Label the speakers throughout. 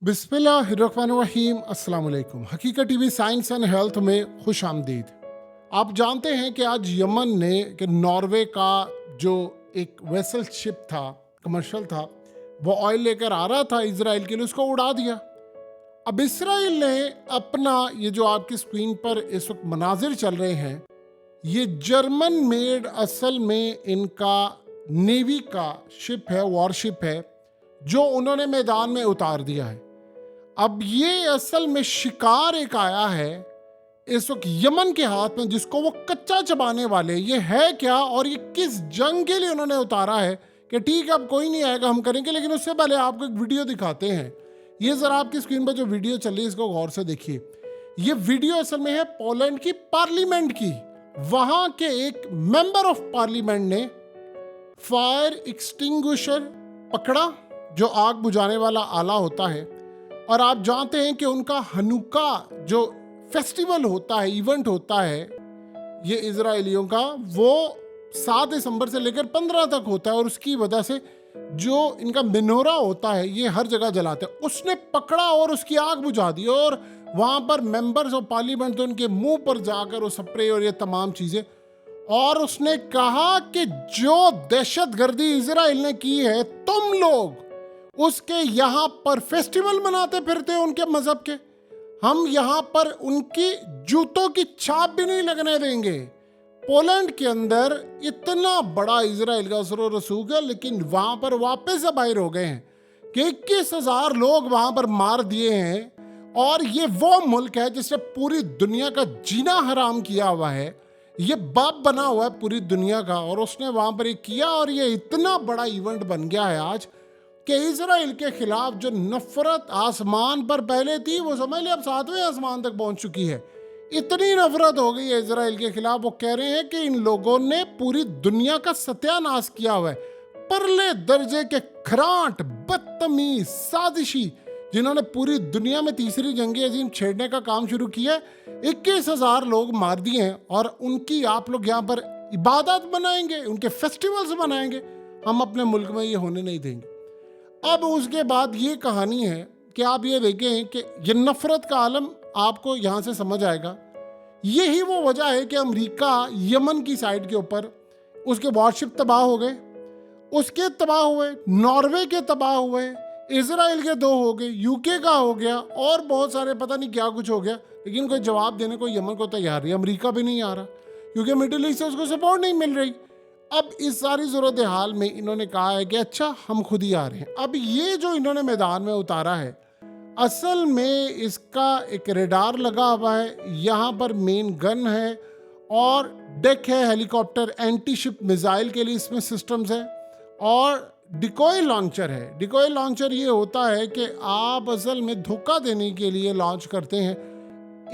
Speaker 1: बिस्मिल्लाहिर्रहमानिर्रहीम। अस्सलाम वालेकुम। हकीकत टीवी साइंस एंड हेल्थ में खुश आमदीद। आप जानते हैं कि आज यमन ने कि नॉर्वे का जो एक वेसल शिप था, कमर्शियल था, वो ऑयल लेकर आ रहा था इजराइल के लिए, उसको उड़ा दिया। अब इसराइल ने अपना ये जो आपकी स्क्रीन पर इस वक्त मनाजिर चल रहे हैं, ये जर्मन मेड असल में इनका नेवी का शिप है, वॉरशिप है, जो उन्होंने मैदान में उतार दिया है। अब ये असल में शिकार एक आया है इस वक्त यमन के हाथ में, जिसको वो कच्चा चबाने वाले। ये है क्या और ये किस जंग के लिए उन्होंने उतारा है कि ठीक है अब कोई नहीं आएगा, हम करेंगे। लेकिन उससे पहले आपको एक वीडियो दिखाते हैं। ये जरा आपकी स्क्रीन पर जो वीडियो चल रही है इसको गौर से देखिए। ये वीडियो असल में है पोलैंड की पार्लियामेंट की। वहां के एक मेंबर ऑफ पार्लियामेंट ने फायर एक्सटिंग्विशर पकड़ा, जो आग बुझाने वाला आला होता है। और आप जानते हैं कि उनका हनुका जो फेस्टिवल होता है, इवेंट होता है ये इजराइलियों का, वो 7 दिसंबर से लेकर 15 तक होता है। और उसकी वजह से जो इनका मिनोरा होता है ये हर जगह जलाते हैं। उसने पकड़ा और उसकी आग बुझा दी। और वहां पर मेंबर्स ऑफ पार्लियामेंट तो उनके मुंह पर जाकर वो स्प्रे और ये तमाम चीजें। और उसने कहा कि जो दहशतगर्दी इजराइल ने की है, तुम लोग उसके यहां पर फेस्टिवल मनाते फिरते हैं उनके मजहब के। हम यहां पर उनकी जूतों की छाप भी नहीं लगने देंगे। पोलैंड के अंदर इतना बड़ा इजराइल का असर और रसूख है, लेकिन वहां पर वापस से बाहर हो गए हैं कि 21,000 लोग वहां पर मार दिए हैं। और ये वो मुल्क है जिसने पूरी दुनिया का जीना हराम किया हुआ है। ये बाप बना हुआ है पूरी दुनिया का, और उसने वहां पर ये किया। और ये इतना बड़ा इवेंट बन गया है आज कि इजराइल के खिलाफ जो नफरत आसमान पर पहले थी, वो समझ लिया अब 7वें आसमान तक पहुंच चुकी है। इतनी नफरत हो गई है इजराइल के खिलाफ। वो कह रहे हैं कि इन लोगों ने पूरी दुनिया का सत्यानाश किया हुआ है। परले दर्जे के खरांट, बदतमीज, साजिशी, जिन्होंने पूरी दुनिया में तीसरी जंग अजीम छेड़ने का काम शुरू किया। 21,000 लोग मार दिए हैं। और उनकी आप लोग यहाँ पर इबादत बनाएंगे, उनके फेस्टिवल्स बनाएंगे। हम अपने मुल्क में ये होने नहीं देंगे। अब उसके बाद ये कहानी है कि आप ये देखें कि ये नफरत का आलम आपको यहाँ से समझ आएगा। यही वो वजह है कि अमेरिका यमन की साइड के ऊपर उसके वॉरशिप तबाह हो गए, उसके तबाह हुए, नॉर्वे के तबाह हुए, इजराइल के 2 हो गए, यूके का हो गया, और बहुत सारे पता नहीं क्या कुछ हो गया। लेकिन कोई जवाब देने को यमन को तैयार नहीं। अमेरिका भी नहीं आ रहा क्योंकि मिडिल ईस्ट से उसको सपोर्ट नहीं मिल रही। अब इस सारी सूरत हाल में इन्होंने कहा है कि अच्छा हम खुद ही आ रहे हैं। अब ये जो इन्होंने मैदान में उतारा है, असल में इसका एक रेडार लगा हुआ है, यहाँ पर मेन गन है और डेक है, हेलीकॉप्टर, एंटी शिप मिसाइल के लिए इसमें सिस्टम्स है, और डिकॉय लॉन्चर है। डिकॉय लॉन्चर ये होता है कि आप असल में धोखा देने के लिए लॉन्च करते हैं।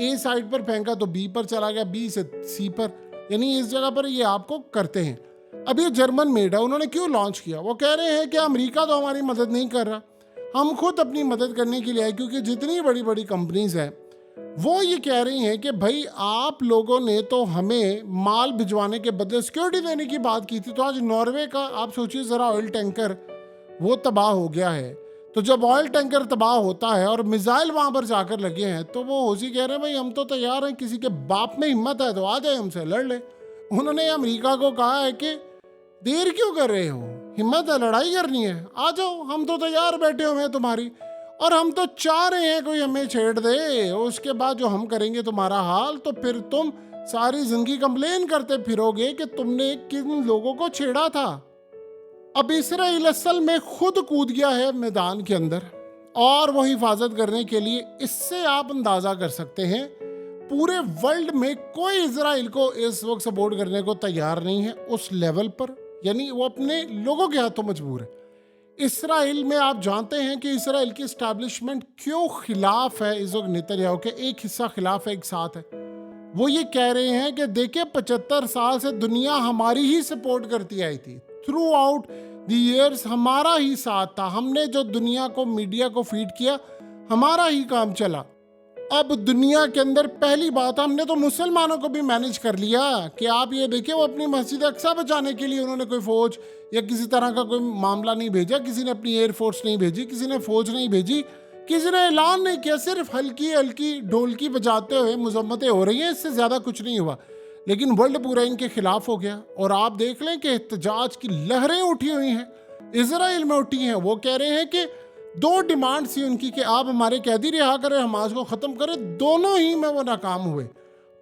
Speaker 1: ए साइड पर फेंका तो बी पर चला गया, बी से सी पर, यानी इस जगह पर ये आपको करते हैं। अब ये जर्मन मेड है। उन्होंने क्यों लॉन्च किया? वो कह रहे हैं कि अमेरिका तो हमारी मदद नहीं कर रहा, हम खुद अपनी मदद करने के लिए आए। क्योंकि जितनी बड़ी बड़ी कंपनीज हैं वो ये कह रही हैं कि भाई आप लोगों ने तो हमें माल भिजवाने के बदले सिक्योरिटी देने की बात की थी। तो आज नॉर्वे का आप सोचिए ज़रा, ऑयल टैंकर वो तबाह हो गया है। तो जब ऑयल टैंकर तबाह होता है और मिसाइल वहां पर जाकर लगे हैं, तो वो होशी कह रहे हैं भाई हम तो तैयार हैं, किसी के बाप में हिम्मत है तो आ जाए हमसे लड़ ले। उन्होंने अमेरिका को कहा है कि देर क्यों कर रहे हो, हिम्मत है, लड़ाई करनी है, आ जाओ, हम तो तैयार बैठे हुए हैं तुम्हारी। और हम तो चाह रहे हैं कोई हमें छेड़ दे, उसके बाद जो हम करेंगे तुम्हारा हाल, तो फिर तुम सारी जिंदगी कंप्लेन करते फिरोगे कि तुमने किन लोगों को छेड़ा था। अब इसराइल असल में खुद कूद गया है मैदान के अंदर, और वो हिफाजत करने के लिए, इससे आप अंदाजा कर सकते हैं पूरे वर्ल्ड में कोई इजराइल को इस वक्त सपोर्ट करने को तैयार नहीं है उस लेवल पर। यानी वो अपने लोगों के हाथों मजबूर है। इसराइल में आप जानते हैं कि इसराइल की एस्टैब्लिशमेंट क्यों खिलाफ है इस वक्त नेतन्याहू के। एक हिस्सा खिलाफ है, एक साथ है। वो ये कह रहे हैं कि देखिए 75 साल से दुनिया हमारी ही सपोर्ट करती आई थी, थ्रू आउट द ईयर्स हमारा ही साथ था, हमने जो दुनिया को, मीडिया को फीड किया, हमारा ही काम चला। अब दुनिया के अंदर पहली बात, हमने तो मुसलमानों को भी मैनेज कर लिया कि आप ये देखिए वो अपनी मस्जिद अक्सा बचाने के लिए उन्होंने कोई फौज या किसी तरह का कोई मामला नहीं भेजा, किसी ने अपनी एयरफोर्स नहीं भेजी, किसी ने फौज नहीं भेजी, किसी ने ऐलान नहीं किया, सिर्फ हल्की हल्की ढोलकी बजाते हुए मजम्मतें हो रही हैं, इससे ज़्यादा कुछ नहीं हुआ। लेकिन वर्ल्ड पूरा इनके खिलाफ हो गया और आप देख लें कि एहतजाज की लहरें उठी हुई हैं, इजराइल में उठी हैं। वो कह रहे हैं कि 2 डिमांड थी उनकी कि आप हमारे कैदी रिहा करें, हमास को ख़त्म करें, दोनों ही में वो नाकाम हुए।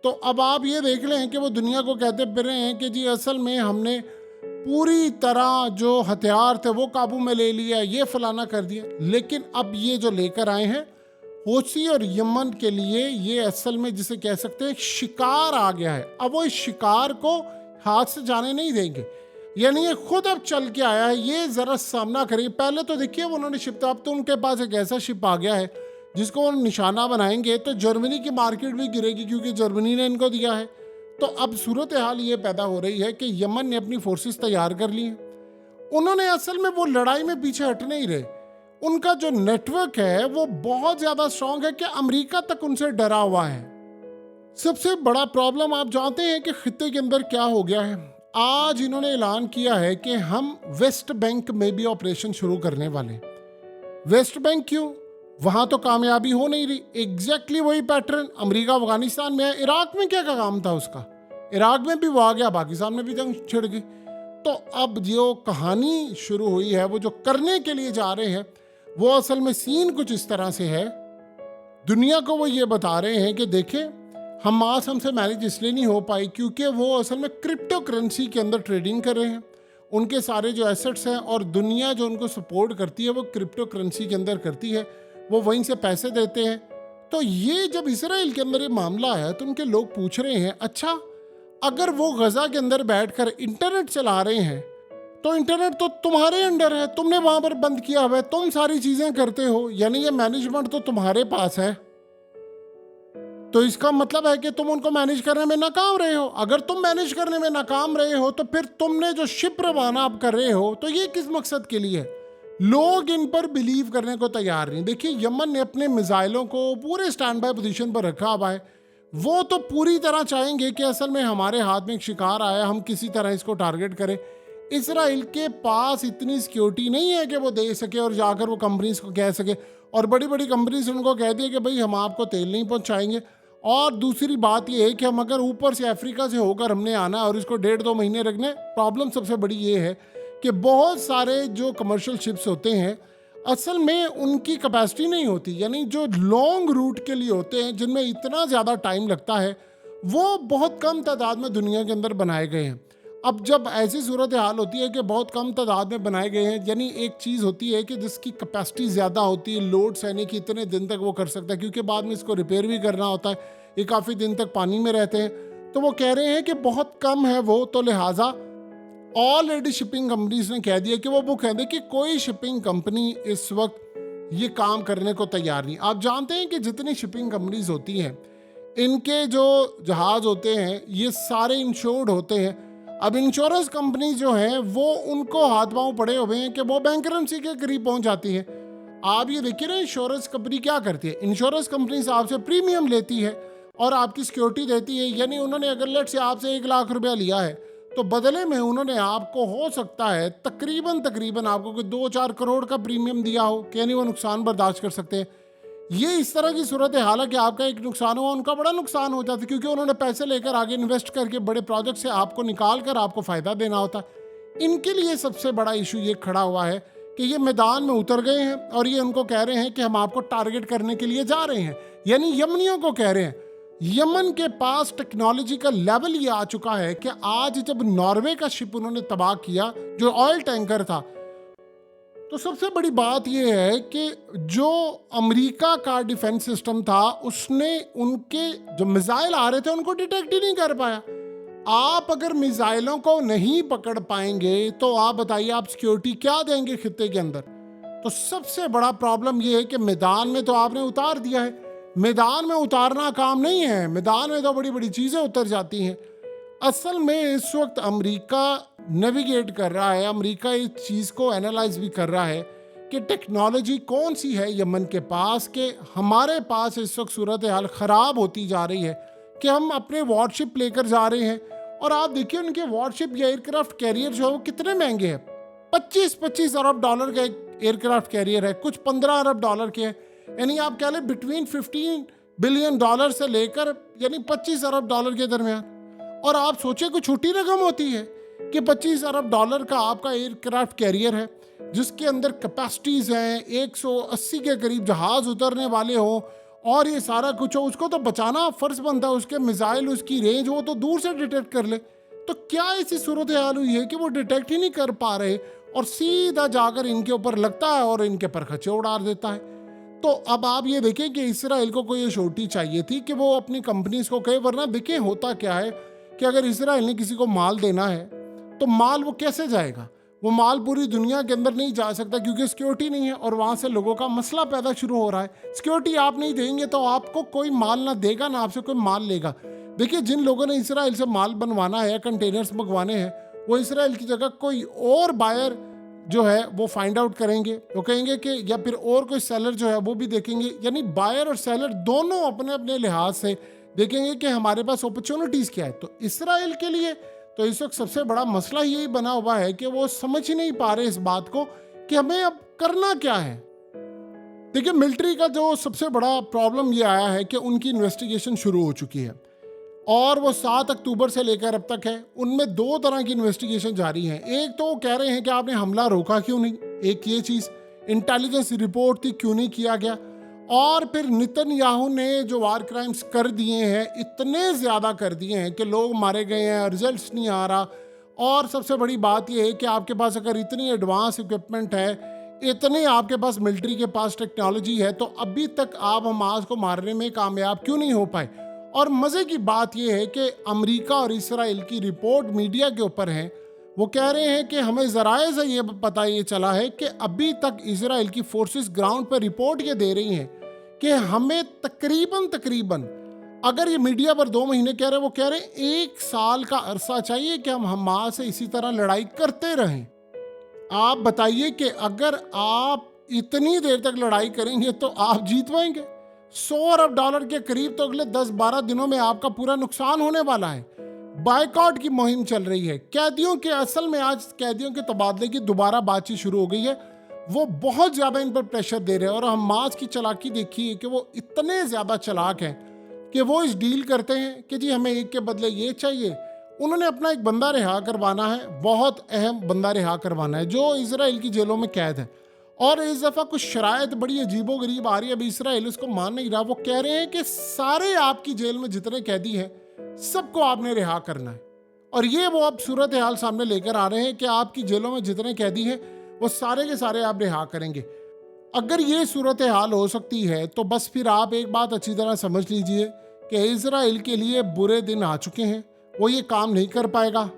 Speaker 1: तो अब आप ये देख लें कि वो दुनिया को कहते फिर रहे हैं कि जी असल में हमने पूरी तरह जो हथियार थे वो काबू में ले लिया, ये फलाना कर दिया। लेकिन अब ये जो लेकर आए हैं हूथी और यमन के लिए, ये असल में जिसे कह सकते हैं शिकार आ गया है। अब वो इस शिकार को हाथ से जाने नहीं देंगे, यानी ये खुद अब चल के आया है, ये ज़रा सामना करेंगे। पहले तो देखिए उन्होंने शिप, अब तो उनके पास एक ऐसा शिप आ गया है जिसको वो निशाना बनाएंगे तो जर्मनी की मार्केट भी गिरेगी, क्योंकि जर्मनी ने इनको दिया है। तो अब सूरत हाल ये पैदा हो रही है कि यमन ने अपनी फोर्सेस तैयार कर ली हैं। उन्होंने असल में वो लड़ाई में पीछे हट नहीं रहे, उनका जो नेटवर्क है वो बहुत ज़्यादा स्ट्रांग है कि अमेरिका तक उनसे डरा हुआ है। सबसे बड़ा प्रॉब्लम आप जानते हैं कि खित्ते के अंदर क्या हो गया है। आज इन्होंने ऐलान किया है कि हम वेस्ट बैंक में भी ऑपरेशन शुरू करने वाले। वेस्ट बैंक क्यों? वहां तो कामयाबी हो नहीं रही। एग्जैक्टली वही पैटर्न अमेरिका अफगानिस्तान में है। इराक में क्या काम था उसका? इराक में भी वो आ गया, पाकिस्तान में भी जंग छिड़ गई। तो अब जो कहानी शुरू हुई है, वो जो करने के लिए जा रहे हैं, वो असल में सीन कुछ इस तरह से है। दुनिया को वो ये बता रहे हैं कि देखें हमास हमसे मैनेज इसलिए नहीं हो पाई क्योंकि वो असल में क्रिप्टो करेंसी के अंदर ट्रेडिंग कर रहे हैं। उनके सारे जो एसेट्स हैं और दुनिया जो उनको सपोर्ट करती है वो क्रिप्टो करेंसी के अंदर करती है, वो वहीं से पैसे देते हैं। तो ये जब इसराइल के अंदर ये मामला है तो उनके लोग पूछ रहे हैं, अच्छा अगर वो गजा के अंदर बैठकर इंटरनेट चला रहे हैं तो इंटरनेट तो तुम्हारे अंडर है, तुमने वहां पर बंद किया हुआ है, तुम सारी चीजें करते हो, यानी ये मैनेजमेंट तो तुम्हारे पास है। तो इसका मतलब है कि तुम उनको मैनेज करने में नाकाम रहे हो। अगर तुम मैनेज करने में नाकाम रहे हो तो फिर तुमने जो शिप रवाना आप कर रहे हो तो ये किस मकसद के लिए? लोग इन पर बिलीव करने को तैयार नहीं। देखिए यमन ने अपने मिसाइलों को पूरे स्टैंड बाय पोजीशन पर रखा हुआ है। वो तो पूरी तरह चाहेंगे कि असल में हमारे हाथ में एक शिकार आया, हम किसी तरह इसको टारगेट करें। इसराइल के पास इतनी सिक्योरिटी नहीं है कि वो दे सके और जाकर वो कंपनीज को कह सके, और बड़ी बड़ी कंपनीज उनको कह दिए कि भाई हम आपको तेल नहीं पहुंचाएंगे। और दूसरी बात ये है कि हम अगर ऊपर से अफ्रीका से होकर हमने आना और इसको 1.5-2 महीने रखने, प्रॉब्लम सबसे बड़ी ये है कि बहुत सारे जो कमर्शियल शिप्स होते हैं असल में उनकी कैपेसिटी नहीं होती, यानी जो लॉन्ग रूट के लिए होते हैं जिनमें इतना ज़्यादा टाइम लगता है, वो बहुत कम तादाद में दुनिया के अंदर बनाए गए हैं। अब जब ऐसी सूरत हाल होती है कि बहुत कम तादाद में बनाए गए हैं, यानी एक चीज़ होती है कि जिसकी कैपेसिटी ज़्यादा होती है, लोड सहने की इतने दिन तक वो कर सकता है, क्योंकि बाद में इसको रिपेयर भी करना होता है, ये काफ़ी दिन तक पानी में रहते हैं। तो वो कह रहे हैं कि बहुत कम है वो, तो लिहाजा ऑलरेडी शिपिंग कंपनीज ने कह दिया कि वो बुक है। देखिए कोई शिपिंग कंपनी इस वक्त ये काम करने को तैयार नहीं। आप जानते हैं कि जितनी शिपिंग कंपनीज होती हैं, इनके जो जहाज़ होते हैं ये सारे इंश्योर्ड होते हैं। अब इंश्योरेंस कंपनी जो हैं वो उनको हाथ पांव पड़े हुए हैं कि वो बैंकरप्सी के करीब पहुंच जाती है। आप ये देखिए ना, इंश्योरेंस कंपनी क्या करती है, इंश्योरेंस कंपनी से आपसे प्रीमियम लेती है और आपकी सिक्योरिटी देती है। यानी उन्होंने अगर लेट से आपसे 1 लाख रुपया लिया है तो बदले में उन्होंने आपको हो सकता है तकरीबन आपको कोई 2-4 करोड़ का प्रीमियम दिया हो कि यानी वो नुकसान बर्दाश्त कर सकते हैं। ये इस तरह की सूरत है। हालांकि आपका एक नुकसान हुआ, उनका बड़ा नुकसान हो जाता है, क्योंकि उन्होंने पैसे लेकर आगे इन्वेस्ट करके बड़े प्रोजेक्ट से आपको निकाल कर आपको फ़ायदा देना होता है। इनके लिए सबसे बड़ा इशू ये खड़ा हुआ है कि ये मैदान में उतर गए हैं और ये उनको कह रहे हैं कि हम आपको टारगेट करने के लिए जा रहे हैं, यानी यमनियों को कह रहे हैं। यमन के पास टेक्नोलॉजी का लेवल ये आ चुका है कि आज जब नॉर्वे का शिप उन्होंने तबाह किया जो ऑयल टैंकर था, तो सबसे बड़ी बात यह है कि जो अमेरिका का डिफेंस सिस्टम था उसने उनके जो मिसाइल आ रहे थे उनको डिटेक्ट ही नहीं कर पाया। आप अगर मिसाइलों को नहीं पकड़ पाएंगे तो आप बताइए आप सिक्योरिटी क्या देंगे खित्ते के अंदर? तो सबसे बड़ा प्रॉब्लम यह है कि मैदान में तो आपने उतार दिया है, मैदान में उतारना काम नहीं है, मैदान में तो बड़ी बड़ी चीज़ें उतर जाती हैं। असल में इस वक्त अमेरिका नेविगेट कर रहा है, अमेरिका इस चीज़ को एनालाइज भी कर रहा है कि टेक्नोलॉजी कौन सी है यमन के पास, कि हमारे पास इस वक्त सूरत हाल ख़राब होती जा रही है कि हम अपने वॉरशिप लेकर जा रहे हैं। और आप देखिए उनके वॉरशिप या एयरक्राफ्ट कैरियर जो है वो कितने महंगे हैं। 25-25 अरब डॉलर का एक एयरक्राफ्ट कैरियर है, कुछ 15 अरब डॉलर के हैं। यानी आप कह लें बिटवीन $15 बिलियन से लेकर यानी $25 अरब के दरमियान। और आप सोचे कोई छोटी रकम होती है कि $25 अरब का आपका एयरक्राफ्ट कैरियर है जिसके अंदर कैपेसिटीज हैं, 180 के करीब जहाज उतरने वाले हो और ये सारा कुछ हो। उसको तो बचाना फर्ज बनता है, उसके मिसाइल, उसकी रेंज वो तो दूर से डिटेक्ट कर ले। तो क्या ऐसी सूरत हाल हुई है कि वो डिटेक्ट ही नहीं कर पा रहे और सीधा जाकर इनके ऊपर लगता है और इनके पर खच्चे उड़ा देता है। तो अब आप ये देखें कि इसराइल को कोई अश्योरिटी चाहिए थी कि वो अपनी कंपनीज को कहे, वरना देखें होता क्या है कि अगर इसराइल ने किसी को माल देना है तो माल वो कैसे जाएगा? वो माल पूरी दुनिया के अंदर नहीं जा सकता क्योंकि सिक्योरिटी नहीं है और वहाँ से लोगों का मसला पैदा शुरू हो रहा है। सिक्योरिटी आप नहीं देंगे तो आपको कोई माल ना देगा ना आपसे कोई माल लेगा। देखिए, जिन लोगों ने इसराइल से माल बनवाना है, कंटेनर्स मंगवाने हैं, वो इसराइल की जगह कोई और बायर जो है वो फाइंड आउट करेंगे, वो कहेंगे कि, या फिर और कोई सेलर जो है वो भी देखेंगे। यानी बायर और सेलर दोनों अपने अपने लिहाज से देखेंगे कि हमारे पास अपॉर्चुनिटीज़ क्या है। तो इसराइल के लिए तो इस वक्त सबसे बड़ा मसला यही बना हुआ है कि वो समझ ही नहीं पा रहे इस बात को कि हमें अब करना क्या है। देखिए, मिलिट्री का जो सबसे बड़ा प्रॉब्लम ये आया है कि उनकी इन्वेस्टिगेशन शुरू हो चुकी है और वो 7 अक्टूबर से लेकर अब तक है। उनमें 2 तरह की इन्वेस्टिगेशन जारी है। एक तो वो कह रहे हैं कि आपने हमला रोका क्यों नहीं, एक ये चीज़, इंटेलिजेंस रिपोर्ट थी क्यों नहीं किया गया। और फिर नेतन्याहू ने जो वार क्राइम्स कर दिए हैं, इतने ज़्यादा कर दिए हैं कि लोग मारे गए हैं, रिजल्ट्स नहीं आ रहा। और सबसे बड़ी बात यह है कि आपके पास अगर इतनी एडवांस इक्विपमेंट है, इतने आपके पास मिलिट्री के पास टेक्नोलॉजी है, तो अभी तक आप हमास को मारने में कामयाब क्यों नहीं हो पाए। और मज़े की बात यह है कि अमेरिका और इसराइल की रिपोर्ट मीडिया के ऊपर है। वो कह रहे हैं कि हमें ज़राए से ये पता ये चला है कि अभी तक इसराइल की फोर्सेस ग्राउंड पर रिपोर्ट ये दे रही हैं कि हमें तकरीबन अगर ये मीडिया पर 2 महीने कह रहे हैं, वो कह रहे हैं 1 साल का अरसा चाहिए कि हम हमास से इसी तरह लड़ाई करते रहें। आप बताइए कि अगर आप इतनी देर तक लड़ाई करेंगे तो आप जीत पाएंगे? $100 अरब के करीब तो अगले 10-12 दिनों में आपका पूरा नुकसान होने वाला है। बायकॉट की मुहिम चल रही है। कैदियों के, असल में आज कैदियों के तबादले की दोबारा बातचीत शुरू हो गई है। वो बहुत ज़्यादा इन पर प्रेशर दे रहे हैं और हमास की चालाकी देखिए कि वो इतने ज़्यादा चालाक हैं कि वो इस डील करते हैं कि जी हमें एक के बदले ये चाहिए। उन्होंने अपना एक बंदा रिहा करवाना है, बहुत अहम बंदा रिहा करवाना है जो इजराइल की जेलों में कैद है। और इस दफ़ा कुछ शराइत बड़ी अजीबो गरीब आ रही है। अभी इसराइल उसको मान नहीं रहा। वो कह रहे हैं कि सारे आपकी जेल में जितने कैदी हैं सबको आपने रिहा करना है। और ये वो अब सूरत हाल सामने लेकर आ रहे हैं कि आपकी जेलों में जितने कैदी हैं वो सारे के सारे आप रिहा करेंगे। अगर ये सूरत हाल हो सकती है तो बस फिर आप एक बात अच्छी तरह समझ लीजिए कि इजराइल के लिए बुरे दिन आ चुके हैं। वो ये काम नहीं कर पाएगा।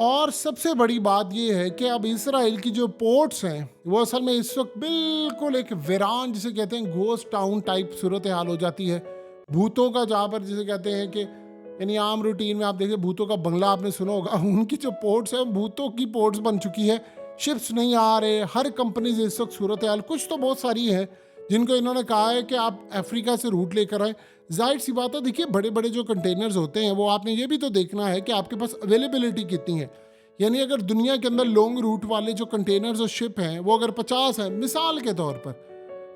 Speaker 1: और सबसे बड़ी बात यह है कि अब इसराइल की जो पोर्ट्स हैं वो असल में इस वक्त बिल्कुल एक वीरान, जिसे कहते हैं घोस्ट टाउन टाइप सूरत हाल हो जाती है। भूतों का, जहाँ पर जिसे कहते हैं कि यानी आम रूटीन में आप देखिए भूतों का बंगला आपने सुना होगा, उनकी जो पोर्ट्स हैं भूतों की पोर्ट्स बन चुकी है। शिप्स नहीं आ रहे। हर कंपनी से इस वक्त सूरत हाल, कुछ तो बहुत सारी है जिनको इन्होंने कहा है कि आप अफ्रीका से रूट लेकर आए। जाहिर सी बात है, देखिए बड़े बड़े जो कंटेनर्स होते हैं वो आपने ये भी तो देखना है कि आपके पास अवेलेबिलिटी कितनी है। यानी अगर दुनिया के अंदर लॉन्ग रूट वाले जो कंटेनर्स और शिप हैं वो अगर 50 हैं मिसाल के तौर पर,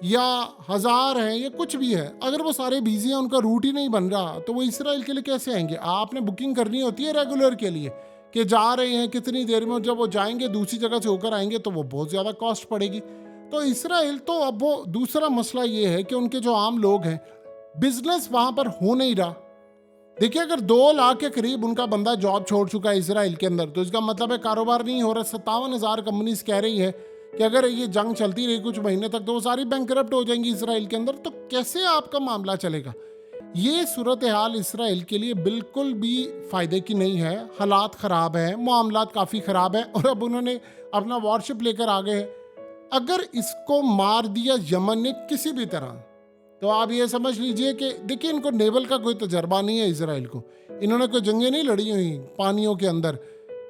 Speaker 1: या 1000 हैं या कुछ भी है, अगर वो सारे बिजी हैं, उनका रूट ही नहीं बन रहा, तो वो इसराइल के लिए कैसे आएंगे? आपने बुकिंग करनी होती है रेगुलर के लिए कि जा रहे हैं कितनी देर में, जब वो जाएंगे दूसरी जगह से होकर आएंगे तो वो बहुत ज़्यादा कॉस्ट पड़ेगी। तो इसराइल तो अब वो दूसरा मसला ये है कि उनके जो आम लोग हैं, बिजनेस वहाँ पर हो नहीं रहा। देखिए, अगर 2 लाख के करीब उनका बंदा जॉब छोड़ चुका है इसराइल के अंदर, तो इसका मतलब है कारोबार नहीं हो रहा। 57,000 कंपनीज कह रही है कि अगर ये जंग चलती रही कुछ महीने तक तो वो सारी बैंकरप्ट हो जाएंगी इसराइल के अंदर। तो कैसे आपका मामला चलेगा? ये सूरत हाल इसराइल के लिए बिल्कुल भी फ़ायदे की नहीं है। हालात ख़राब हैं, मामलात काफ़ी ख़राब हैं और अब उन्होंने अपना वॉरशिप लेकर आ गए हैं। अगर इसको मार दिया यमन ने किसी भी तरह, तो आप ये समझ लीजिए कि देखिए इनको नेवल का कोई तजर्बा नहीं है इसराइल को। इन्होंने कोई जंगें नहीं लड़ी हुई पानियों के अंदर।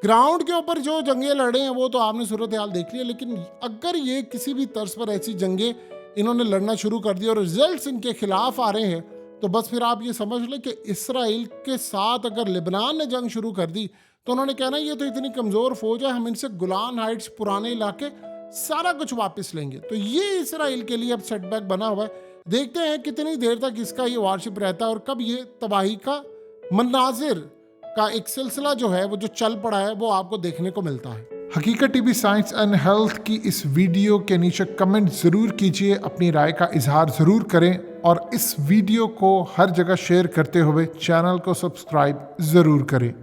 Speaker 1: ग्राउंड के ऊपर जो जंगें लड़े हैं वो तो आपने सूरत हाल देख लिया। लेकिन अगर ये किसी भी तर्ज पर ऐसी जंगें इन्होंने लड़ना शुरू कर दी और रिजल्ट्स इनके खिलाफ आ रहे हैं, तो बस फिर आप ये समझ लें कि इसराइल के साथ अगर लेबनान ने जंग शुरू कर दी तो उन्होंने कहना ये तो इतनी कमज़ोर फौज है, हम इनसे गोलान हाइट्स पुराने इलाके सारा कुछ वापस लेंगे। तो ये इसराइल के लिए अब सेटबैक बना हुआ है। देखते हैं कितनी देर तक इसका ये वारशिप रहता है और कब ये तबाही का मनाजिर का एक सिलसिला जो है वो जो चल पड़ा है वो आपको देखने को मिलता है। हकीकत टीवी साइंस एंड हेल्थ की इस वीडियो के नीचे कमेंट ज़रूर कीजिए, अपनी राय का इजहार ज़रूर करें और इस वीडियो को हर जगह शेयर करते हुए चैनल को सब्सक्राइब ज़रूर करें।